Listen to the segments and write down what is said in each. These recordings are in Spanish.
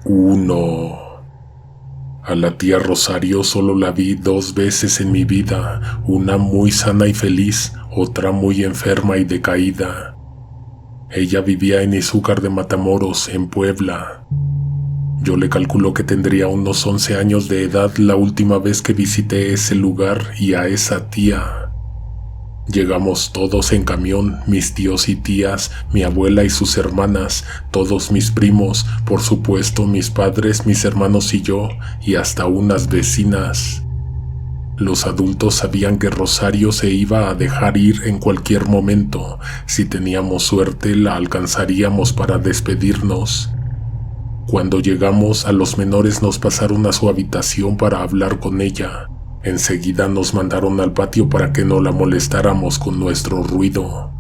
1. A la tía Rosario solo la vi 2 veces en mi vida, una muy sana y feliz, otra muy enferma y decaída. Ella vivía en Izúcar de Matamoros, en Puebla. Yo le calculo que tendría unos 11 años de edad la última vez que visité ese lugar y a esa tía. Llegamos todos en camión, mis tíos y tías, mi abuela y sus hermanas, todos mis primos, por supuesto mis padres, mis hermanos y yo, y hasta unas vecinas. Los adultos sabían que Rosario se iba a dejar ir en cualquier momento. Si teníamos suerte, la alcanzaríamos para despedirnos. Cuando llegamos, a los menores nos pasaron a su habitación para hablar con ella. Enseguida nos mandaron al patio para que no la molestáramos con nuestro ruido.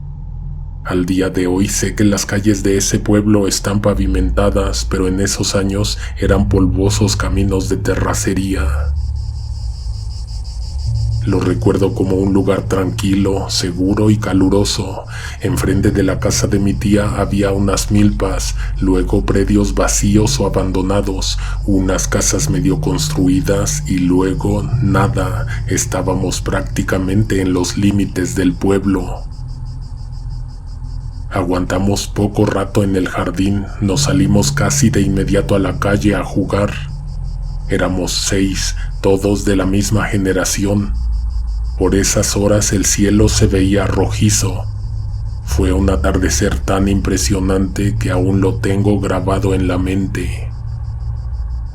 Al día de hoy sé que las calles de ese pueblo están pavimentadas, pero en esos años eran polvosos caminos de terracería. Lo recuerdo como un lugar tranquilo, seguro y caluroso. Enfrente de la casa de mi tía había unas milpas, luego predios vacíos o abandonados, unas casas medio construidas y luego nada. Estábamos prácticamente en los límites del pueblo. Aguantamos poco rato en el jardín, nos salimos casi de inmediato a la calle a jugar. Éramos 6, todos de la misma generación. Por esas horas el cielo se veía rojizo. Fue un atardecer tan impresionante que aún lo tengo grabado en la mente.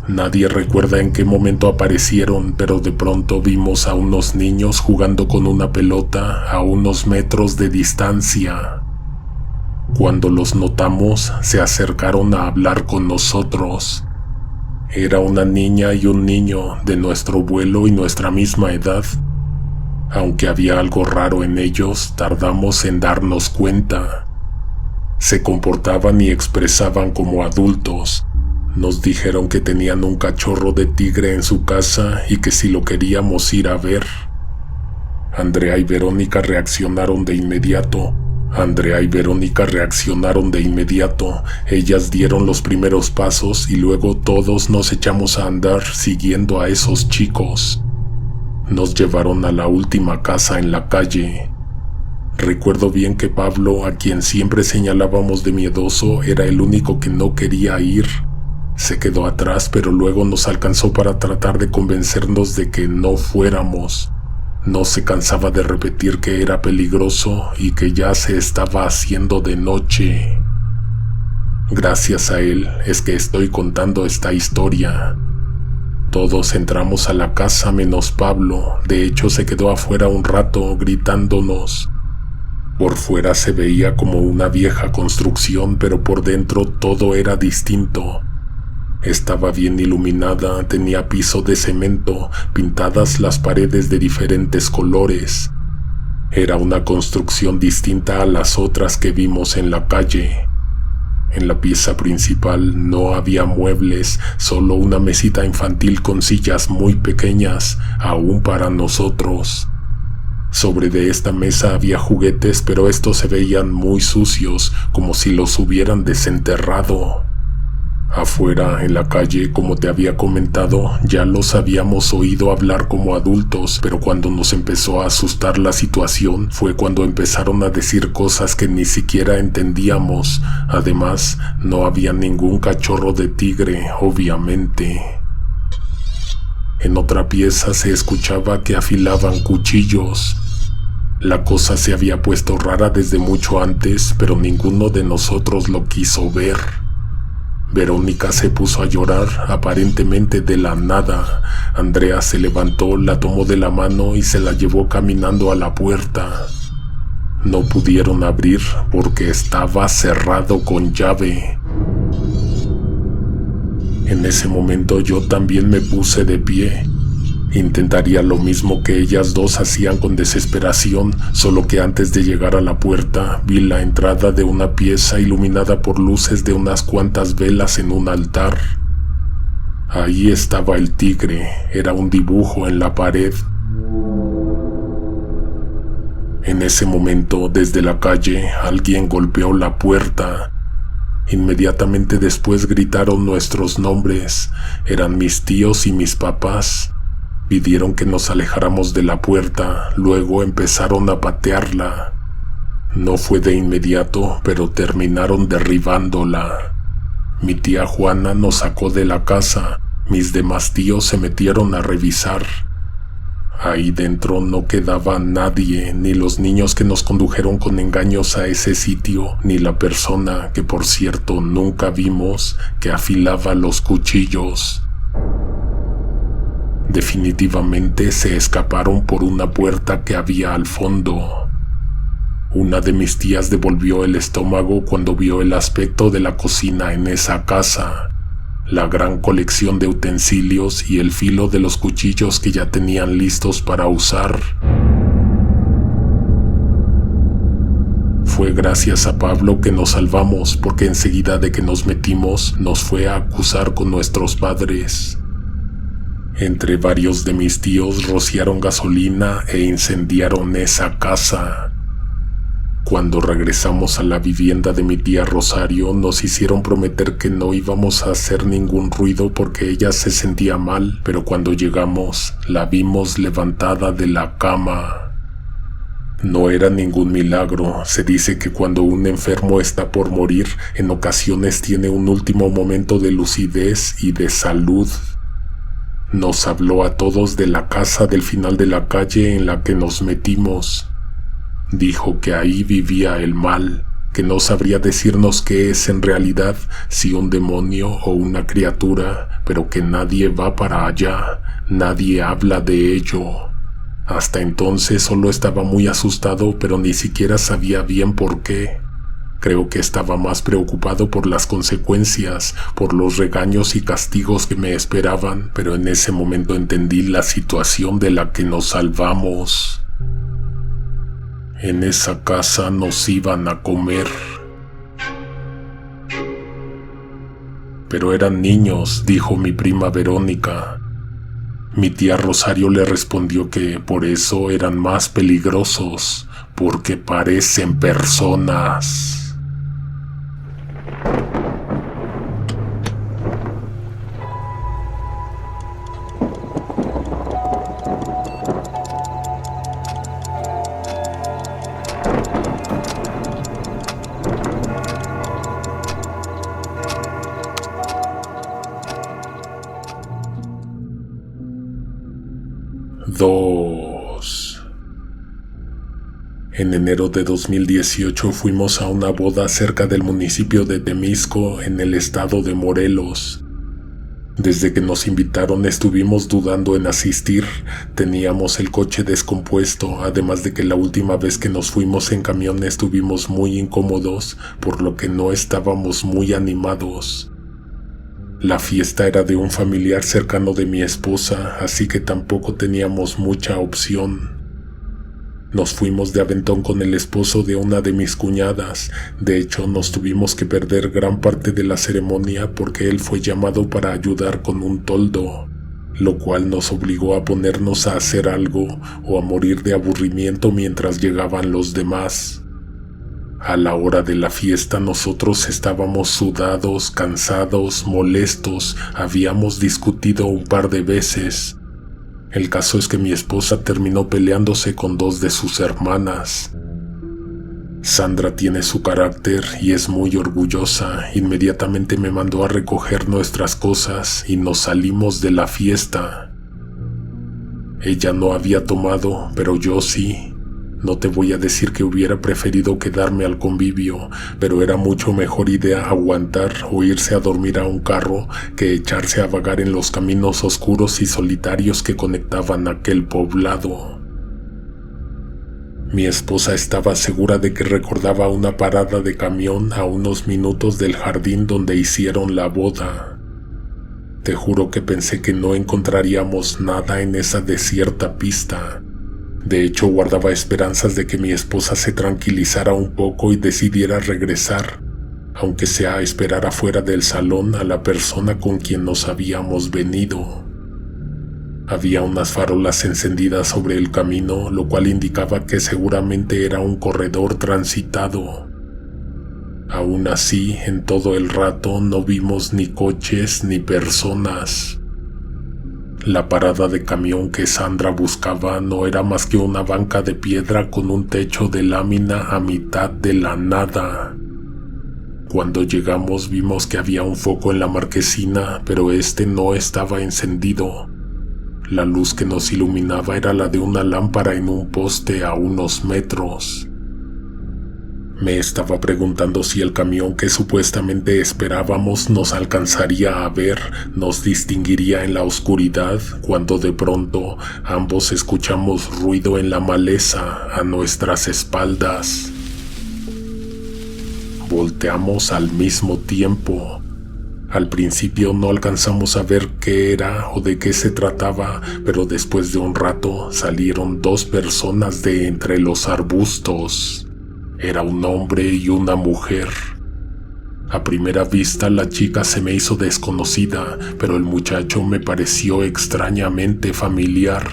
Nadie recuerda en qué momento aparecieron, pero de pronto vimos a unos niños jugando con una pelota a unos metros de distancia. Cuando los notamos, se acercaron a hablar con nosotros. Era una niña y un niño de nuestro vuelo y nuestra misma edad. Aunque había algo raro en ellos, tardamos en darnos cuenta. Se comportaban y expresaban como adultos. Nos dijeron que tenían un cachorro de tigre en su casa y que si lo queríamos ir a ver. Andrea y Verónica reaccionaron de inmediato. Ellas dieron los primeros pasos y luego todos nos echamos a andar siguiendo a esos chicos. Nos llevaron a la última casa en la calle. Recuerdo bien que Pablo, a quien siempre señalábamos de miedoso, era el único que no quería ir. Se quedó atrás, pero luego nos alcanzó para tratar de convencernos de que no fuéramos. No se cansaba de repetir que era peligroso y que ya se estaba haciendo de noche. Gracias a él es que estoy contando esta historia. Todos entramos a la casa menos Pablo. De hecho, se quedó afuera un rato gritándonos. Por fuera se veía como una vieja construcción, pero por dentro todo era distinto. Estaba bien iluminada, tenía piso de cemento, pintadas las paredes de diferentes colores. Era una construcción distinta a las otras que vimos en la calle. En la pieza principal no había muebles, solo una mesita infantil con sillas muy pequeñas, aún para nosotros. Sobre de esta mesa había juguetes, pero estos se veían muy sucios, como si los hubieran desenterrado. Afuera, en la calle, como te había comentado, ya los habíamos oído hablar como adultos, pero cuando nos empezó a asustar la situación fue cuando empezaron a decir cosas que ni siquiera entendíamos. Además, no había ningún cachorro de tigre, obviamente. En otra pieza se escuchaba que afilaban cuchillos. La cosa se había puesto rara desde mucho antes, pero ninguno de nosotros lo quiso ver. Verónica se puso a llorar, aparentemente de la nada. Andrea se levantó, la tomó de la mano y se la llevó caminando a la puerta. No pudieron abrir porque estaba cerrado con llave. En ese momento yo también me puse de pie. Intentaría lo mismo que ellas dos hacían con desesperación, solo que antes de llegar a la puerta vi la entrada de una pieza iluminada por luces de unas cuantas velas en un altar. Ahí estaba el tigre, era un dibujo en la pared. En ese momento, desde la calle, alguien golpeó la puerta. Inmediatamente después gritaron nuestros nombres. Eran mis tíos y mis papás. Pidieron que nos alejáramos de la puerta, luego empezaron a patearla. No fue de inmediato, pero terminaron derribándola. Mi tía Juana nos sacó de la casa. Mis demás tíos se metieron a revisar. Ahí dentro no quedaba nadie, ni los niños que nos condujeron con engaños a ese sitio, ni la persona, que por cierto nunca vimos, que afilaba los cuchillos. Definitivamente se escaparon por una puerta que había al fondo. Una de mis tías devolvió el estómago cuando vio el aspecto de la cocina en esa casa, la gran colección de utensilios y el filo de los cuchillos que ya tenían listos para usar. Fue gracias a Pablo que nos salvamos, porque enseguida de que nos metimos nos fue a acusar con nuestros padres. Entre varios de mis tíos rociaron gasolina e incendiaron esa casa. Cuando regresamos a la vivienda de mi tía Rosario, nos hicieron prometer que no íbamos a hacer ningún ruido porque ella se sentía mal, pero cuando llegamos, la vimos levantada de la cama. No era ningún milagro. Se dice que cuando un enfermo está por morir, en ocasiones tiene un último momento de lucidez y de salud. Nos habló a todos de la casa del final de la calle en la que nos metimos. Dijo que ahí vivía el mal, que no sabría decirnos qué es en realidad, si un demonio o una criatura, pero que nadie va para allá, nadie habla de ello. Hasta entonces solo estaba muy asustado, pero ni siquiera sabía bien por qué. Creo que estaba más preocupado por las consecuencias, por los regaños y castigos que me esperaban, pero en ese momento entendí la situación de la que nos salvamos. En esa casa nos iban a comer. Pero eran niños, dijo mi prima Verónica. Mi tía Rosario le respondió que por eso eran más peligrosos, porque parecen personas. En enero de 2018 fuimos a una boda cerca del municipio de Temisco, en el estado de Morelos. Desde que nos invitaron estuvimos dudando en asistir. Teníamos el coche descompuesto, además de que la última vez que nos fuimos en camión estuvimos muy incómodos, por lo que no estábamos muy animados. La fiesta era de un familiar cercano de mi esposa, así que tampoco teníamos mucha opción. Nos fuimos de aventón con el esposo de una de mis cuñadas. De hecho, nos tuvimos que perder gran parte de la ceremonia porque él fue llamado para ayudar con un toldo, lo cual nos obligó a ponernos a hacer algo o a morir de aburrimiento mientras llegaban los demás. A la hora de la fiesta nosotros estábamos sudados, cansados, molestos, habíamos discutido un par de veces. El caso es que mi esposa terminó peleándose con dos de sus hermanas. Sandra tiene su carácter y es muy orgullosa. Inmediatamente me mandó a recoger nuestras cosas y nos salimos de la fiesta. Ella no había tomado, pero yo sí. No te voy a decir que hubiera preferido quedarme al convivio, pero era mucho mejor idea aguantar o irse a dormir a un carro que echarse a vagar en los caminos oscuros y solitarios que conectaban aquel poblado. Mi esposa estaba segura de que recordaba una parada de camión a unos minutos del jardín donde hicieron la boda. Te juro que pensé que no encontraríamos nada en esa desierta pista. De hecho, guardaba esperanzas de que mi esposa se tranquilizara un poco y decidiera regresar, aunque sea a esperar afuera del salón a la persona con quien nos habíamos venido. Había unas farolas encendidas sobre el camino, lo cual indicaba que seguramente era un corredor transitado. Aún así, en todo el rato no vimos ni coches ni personas. La parada de camión que Sandra buscaba no era más que una banca de piedra con un techo de lámina a mitad de la nada. Cuando llegamos vimos que había un foco en la marquesina, pero este no estaba encendido. La luz que nos iluminaba era la de una lámpara en un poste a unos metros. Me estaba preguntando si el camión que supuestamente esperábamos nos alcanzaría a ver, nos distinguiría en la oscuridad, cuando de pronto ambos escuchamos ruido en la maleza a nuestras espaldas. Volteamos al mismo tiempo. Al principio no alcanzamos a ver qué era o de qué se trataba, pero después de un rato salieron dos personas de entre los arbustos. Era un hombre y una mujer. A primera vista la chica se me hizo desconocida, pero el muchacho me pareció extrañamente familiar.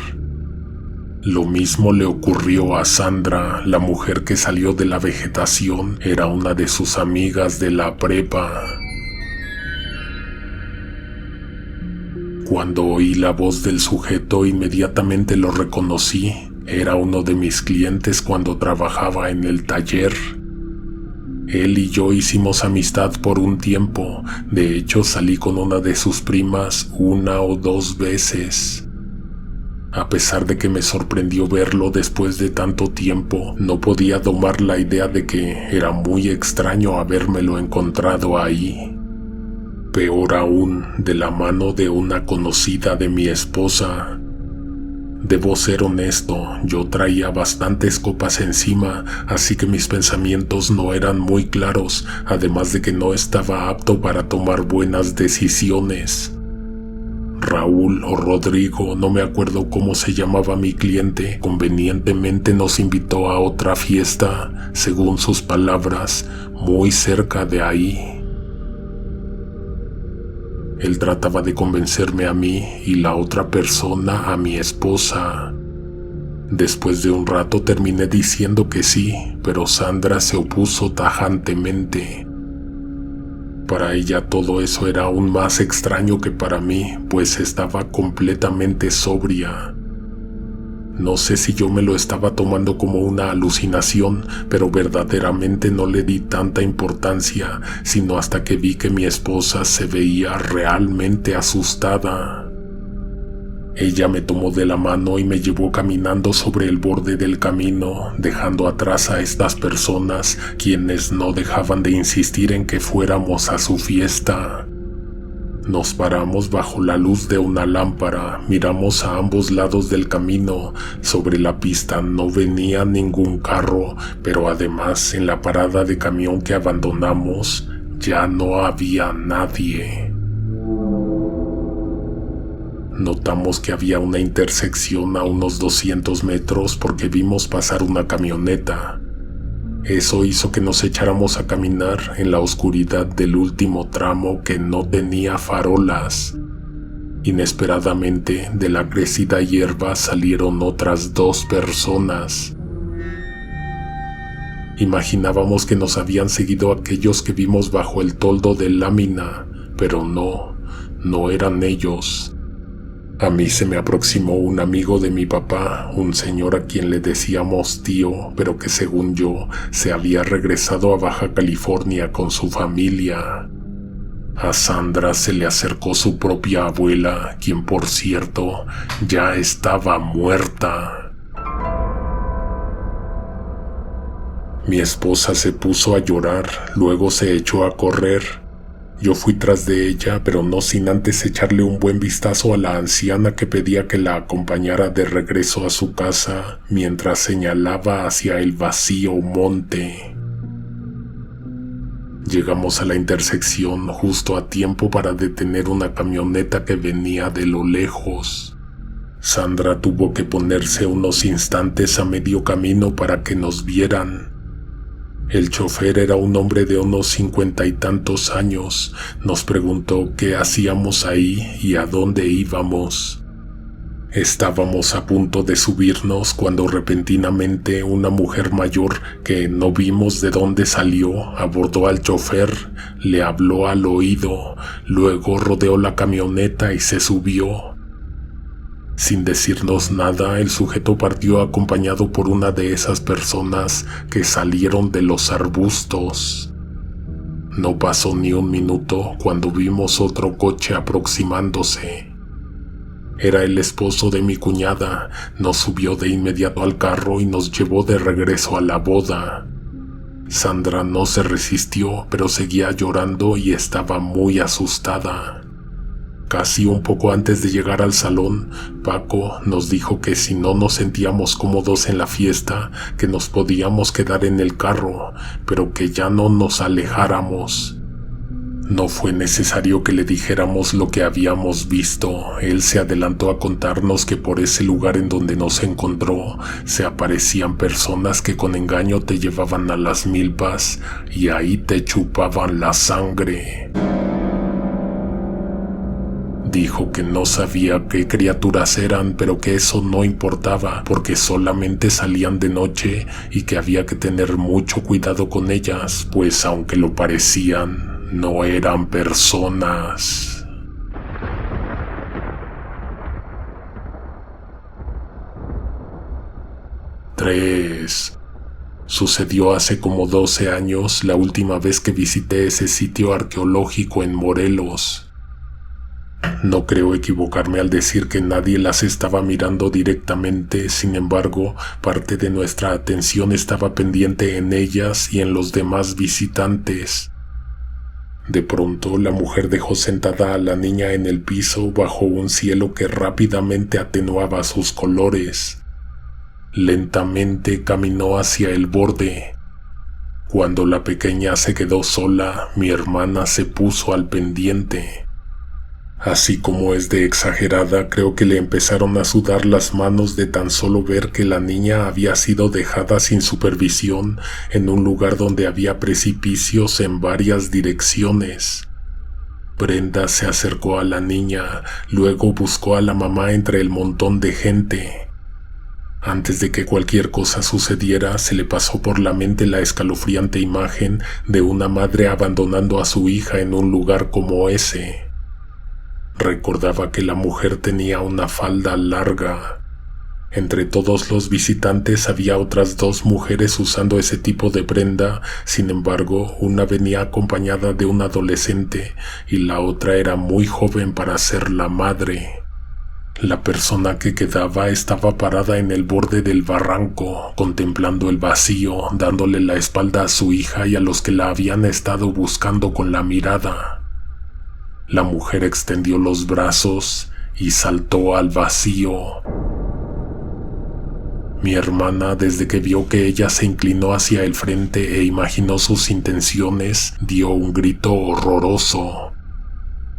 Lo mismo le ocurrió a Sandra, la mujer que salió de la vegetación, era una de sus amigas de la prepa. Cuando oí la voz del sujeto, inmediatamente lo reconocí. Era uno de mis clientes cuando trabajaba en el taller. Él y yo hicimos amistad por un tiempo. De hecho, salí con una de sus primas 1 o 2 veces. A pesar de que me sorprendió verlo después de tanto tiempo, no podía domar la idea de que era muy extraño habérmelo encontrado ahí. Peor aún, de la mano de una conocida de mi esposa. Debo ser honesto, yo traía bastantes copas encima, así que mis pensamientos no eran muy claros, además de que no estaba apto para tomar buenas decisiones. Raúl o Rodrigo, no me acuerdo cómo se llamaba mi cliente, convenientemente nos invitó a otra fiesta, según sus palabras, muy cerca de ahí. Él trataba de convencerme a mí y la otra persona a mi esposa. Después de un rato terminé diciendo que sí, pero Sandra se opuso tajantemente. Para ella todo eso era aún más extraño que para mí, pues estaba completamente sobria. No sé si yo me lo estaba tomando como una alucinación, pero verdaderamente no le di tanta importancia, sino hasta que vi que mi esposa se veía realmente asustada. Ella me tomó de la mano y me llevó caminando sobre el borde del camino, dejando atrás a estas personas, quienes no dejaban de insistir en que fuéramos a su fiesta. Nos paramos bajo la luz de una lámpara, miramos a ambos lados del camino. Sobre la pista no venía ningún carro, pero además en la parada de camión que abandonamos ya no había nadie. Notamos que había una intersección a unos 200 metros porque vimos pasar una camioneta. Eso hizo que nos echáramos a caminar en la oscuridad del último tramo que no tenía farolas. Inesperadamente, de la crecida hierba salieron otras 2 personas. Imaginábamos que nos habían seguido aquellos que vimos bajo el toldo de lámina, pero no eran ellos. A mí se me aproximó un amigo de mi papá, un señor a quien le decíamos tío, pero que según yo se había regresado a Baja California con su familia. A Sandra se le acercó su propia abuela, quien por cierto ya estaba muerta. Mi esposa se puso a llorar, luego se echó a correr. Yo fui tras de ella, pero no sin antes echarle un buen vistazo a la anciana que pedía que la acompañara de regreso a su casa, mientras señalaba hacia el vacío monte. Llegamos a la intersección justo a tiempo para detener una camioneta que venía de lo lejos. Sandra tuvo que ponerse unos instantes a medio camino para que nos vieran. El chofer era un hombre de unos 50 y tantos años. Nos preguntó qué hacíamos ahí y a dónde íbamos. Estábamos a punto de subirnos cuando repentinamente una mujer mayor que no vimos de dónde salió abordó al chofer, le habló al oído, luego rodeó la camioneta y se subió. Sin decirnos nada, el sujeto partió acompañado por una de esas personas que salieron de los arbustos. No pasó ni un minuto cuando vimos otro coche aproximándose. Era el esposo de mi cuñada. Nos subió de inmediato al carro y nos llevó de regreso a la boda. Sandra no se resistió, pero seguía llorando y estaba muy asustada. Casi un poco antes de llegar al salón, Paco nos dijo que si no nos sentíamos cómodos en la fiesta, que nos podíamos quedar en el carro, pero que ya no nos alejáramos. No fue necesario que le dijéramos lo que habíamos visto. Él se adelantó a contarnos que por ese lugar en donde nos encontró se aparecían personas que con engaño te llevaban a las milpas y ahí te chupaban la sangre. Dijo que no sabía qué criaturas eran, pero que eso no importaba porque solamente salían de noche y que había que tener mucho cuidado con ellas, pues aunque lo parecían, no eran personas. Tres. Sucedió hace como 12 años, la última vez que visité ese sitio arqueológico en Morelos. No creo equivocarme al decir que nadie las estaba mirando directamente, sin embargo, parte de nuestra atención estaba pendiente en ellas y en los demás visitantes. De pronto, la mujer dejó sentada a la niña en el piso bajo un cielo que rápidamente atenuaba sus colores. Lentamente caminó hacia el borde. Cuando la pequeña se quedó sola, mi hermana se puso al pendiente. Así como es de exagerada, creo que le empezaron a sudar las manos de tan solo ver que la niña había sido dejada sin supervisión en un lugar donde había precipicios en varias direcciones. Brenda se acercó a la niña, luego buscó a la mamá entre el montón de gente. Antes de que cualquier cosa sucediera, se le pasó por la mente la escalofriante imagen de una madre abandonando a su hija en un lugar como ese. Recordaba que la mujer tenía una falda larga. Entre todos los visitantes había otras 2 mujeres usando ese tipo de prenda, sin embargo, una venía acompañada de un adolescente y la otra era muy joven para ser la madre. La persona que quedaba estaba parada en el borde del barranco, contemplando el vacío, dándole la espalda a su hija y a los que la habían estado buscando con la mirada. La mujer extendió los brazos y saltó al vacío. Mi hermana, desde que vio que ella se inclinó hacia el frente e imaginó sus intenciones, dio un grito horroroso.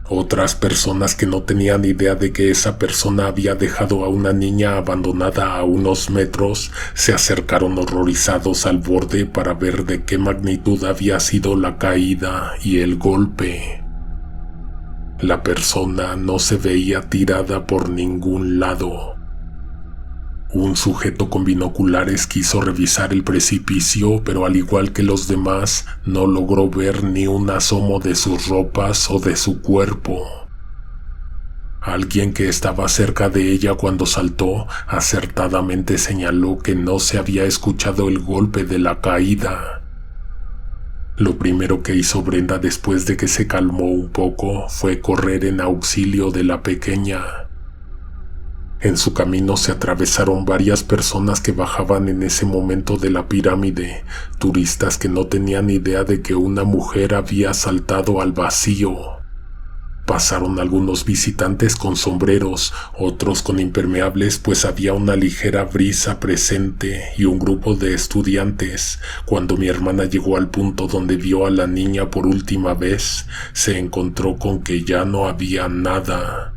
Otras personas que no tenían idea de que esa persona había dejado a una niña abandonada a unos metros se acercaron horrorizados al borde para ver de qué magnitud había sido la caída y el golpe. La persona no se veía tirada por ningún lado. Un sujeto con binoculares quiso revisar el precipicio, pero al igual que los demás, no logró ver ni un asomo de sus ropas o de su cuerpo. Alguien que estaba cerca de ella cuando saltó, acertadamente señaló que no se había escuchado el golpe de la caída. Lo primero que hizo Brenda después de que se calmó un poco fue correr en auxilio de la pequeña. En su camino se atravesaron varias personas que bajaban en ese momento de la pirámide, turistas que no tenían idea de que una mujer había saltado al vacío. Pasaron algunos visitantes con sombreros, otros con impermeables, pues había una ligera brisa presente, y un grupo de estudiantes. Cuando mi hermana llegó al punto donde vio a la niña por última vez, se encontró con que ya no había nada.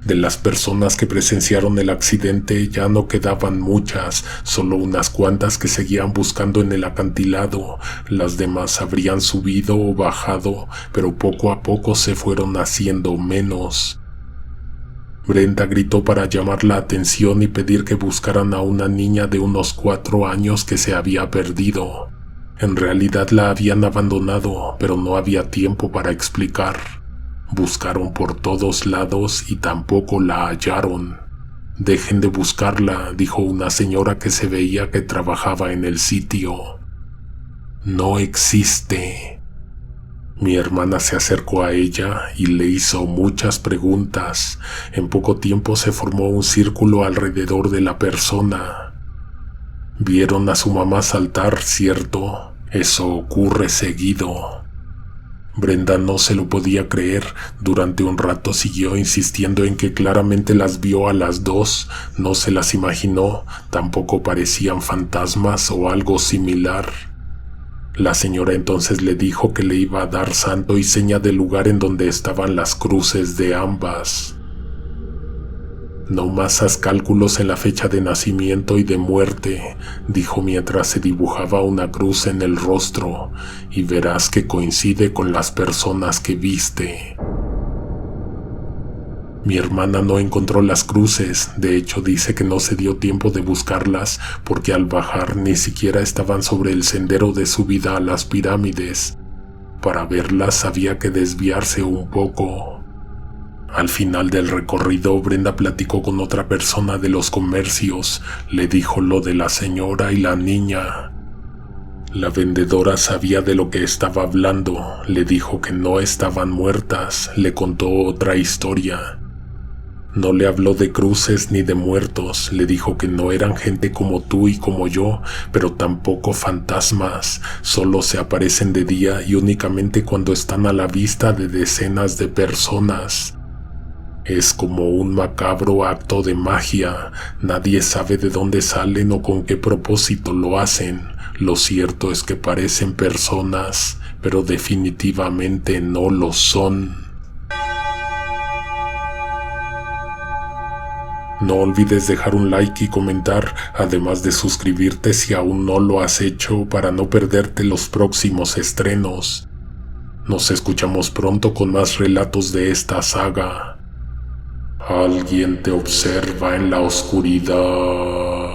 De las personas que presenciaron el accidente ya no quedaban muchas, solo unas cuantas que seguían buscando en el acantilado. Las demás habrían subido o bajado, pero poco a poco se fueron haciendo menos. Brenda gritó para llamar la atención y pedir que buscaran a una niña de unos 4 años que se había perdido. En realidad la habían abandonado, pero no había tiempo para explicar. Buscaron por todos lados y tampoco la hallaron. «Dejen de buscarla», dijo una señora que se veía que trabajaba en el sitio. «No existe». Mi hermana se acercó a ella y le hizo muchas preguntas. En poco tiempo se formó un círculo alrededor de la persona. Vieron a su mamá saltar, ¿cierto? Eso ocurre seguido. Brenda no se lo podía creer. Durante un rato siguió insistiendo en que claramente las vio a las dos. No se las imaginó, tampoco parecían fantasmas o algo similar. La señora entonces le dijo que le iba a dar santo y seña del lugar en donde estaban las cruces de ambas. «No más haz cálculos en la fecha de nacimiento y de muerte», dijo mientras se dibujaba una cruz en el rostro, «y verás que coincide con las personas que viste». Mi hermana no encontró las cruces, de hecho dice que no se dio tiempo de buscarlas porque al bajar ni siquiera estaban sobre el sendero de subida a las pirámides. Para verlas había que desviarse un poco. Al final del recorrido, Brenda platicó con otra persona de los comercios, le dijo lo de la señora y la niña. La vendedora sabía de lo que estaba hablando, le dijo que no estaban muertas, le contó otra historia. No le habló de cruces ni de muertos, le dijo que no eran gente como tú y como yo, pero tampoco fantasmas, solo se aparecen de día y únicamente cuando están a la vista de decenas de personas. Es como un macabro acto de magia, nadie sabe de dónde salen o con qué propósito lo hacen. Lo cierto es que parecen personas, pero definitivamente no lo son. No olvides dejar un like y comentar, además de suscribirte si aún no lo has hecho para no perderte los próximos estrenos. Nos escuchamos pronto con más relatos de esta saga. Alguien te observa en la oscuridad.